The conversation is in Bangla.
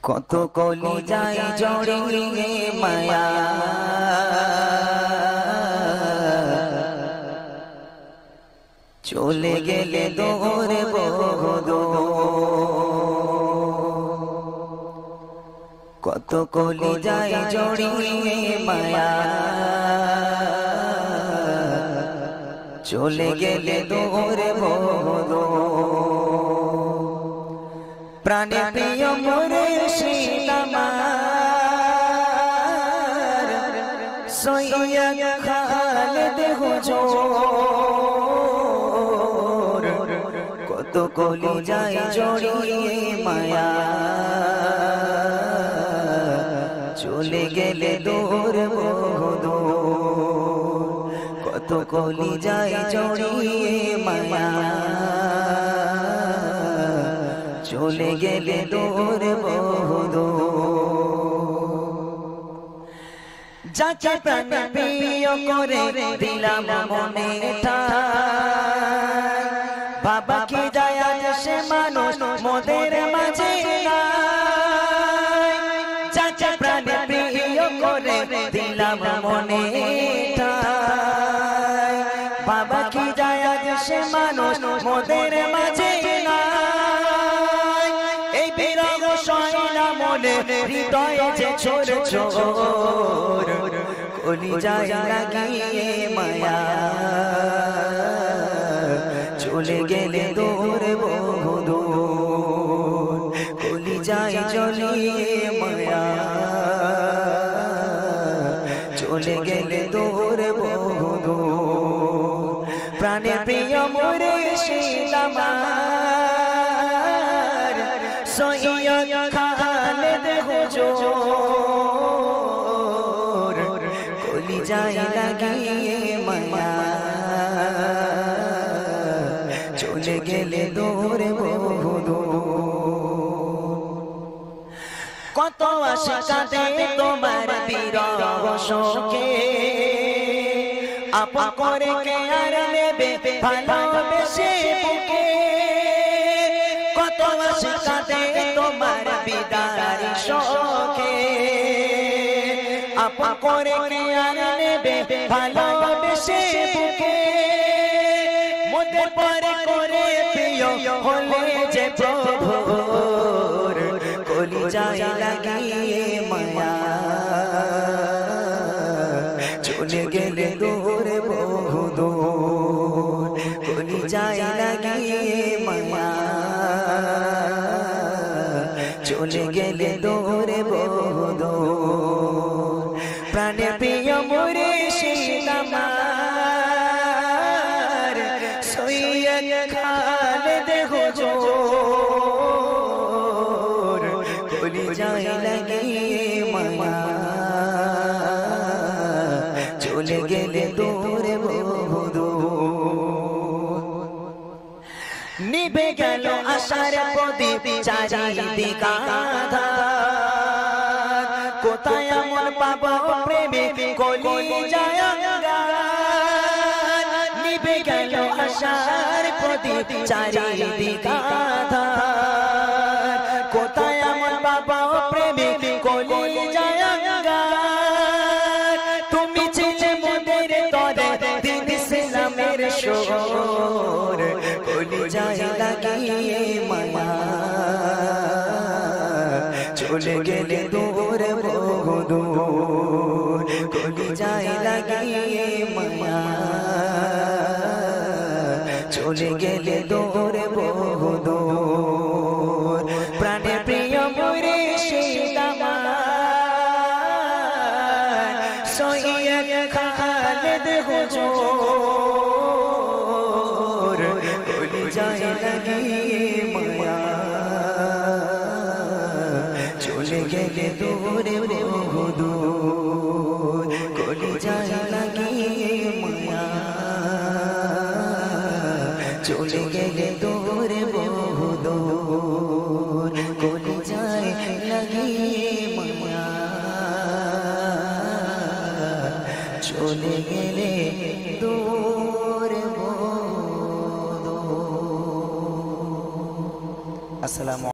কত কলি যায় জড়িয়ে মায়া চলে গেলে দৌড়ে বহদো কত কলি যায় জড়িয়ে মায়া চলে গেলে দৌড়ে বহদো প্রাণে প্রিয় মোরে শীতামার সৈয়দ খালেদ হুজুর কত কলি যায় জড়িয়ে মায়া চলে গেলে দূর বহুদূর কত কলি যায় জড়িয়ে মায়া চলে গেলে দূর বহুদূর যাকে প্রাণ প্রিয় করে দিলাম মনে ঠাই বাবা কি যায় আজ সে মানুষ মোদের মাঝে নাই যাকে প্রাণ প্রিয় করে দিলাম মনে ঠাই বাবা কি যায় আজ সে মানুষ মোদের মাঝে হৃদয়ে যে ছোট ছোট কলি যায় লাগিয়ে মায়া চলে গেলে দূর বহুদূর কলি যায় জ্বলিয়ে মায়া চলে গেলে দূর বহুদূর প্রাণে প্রিয় মোরে শীতামার সৈয়দ খালেদ হুজুর কলি যায় লাগিয়ে মায়া চলে গেলে দূরে বহুদূর কত আশা কাঁদে তোমার বিরহ শোকে আপন করে কে আর নেবে ভালোবেসে বুকে কত আশা কাঁদে তোমার বিদায় শোকে আপন করে কে আর নেবে ভালোবেসে বুকে মোদের পরে করে প্রিয় হলে যে প্রভুর কলি যায় লাগিয়ে মায়া চলে গেলে দূর বহুদূর কলি যায় লাগিয়ে মায়া চলে গেলে দূর বহুদূর প্রাণে প্রিয় মোরে শীতামার সৈয়দ খালেদ হুজুর কলি যায় লাগিয়ে মায়া চলে গেলে দূর বহুদূর নিভে গেল আশার প্রদীপ চারিদিকে আঁধার কোথায় এমন পাবো প্রেমে কলি যায় নিভে গেল আশার প্রদীপ চারিদিকে আঁধার কোথায় এমন পাবো প্রেমে কলি যায় তুমি ছিলে মোদের তরে দিন ইসলামের শোর কলি যায় লাগিয়ে মায়া চলে গেলে দূর বহুদূর কলি যায় লাগিয়ে মায়া চলে গেলে দূর বহুদূর প্রাণে প্রিয় মোরে শীতামার সৈয়দ খালেদ হুজুর কলি যায় লাগিয়ে মায়া চলে গেলে দূর বহুদূর কলি যায় লাগিয়ে মায়া চলে গেলে দূর বহুদূর কলি যায় লাগিয়ে মায়া চলে গেলে দূর বহুদূর। আসসালামু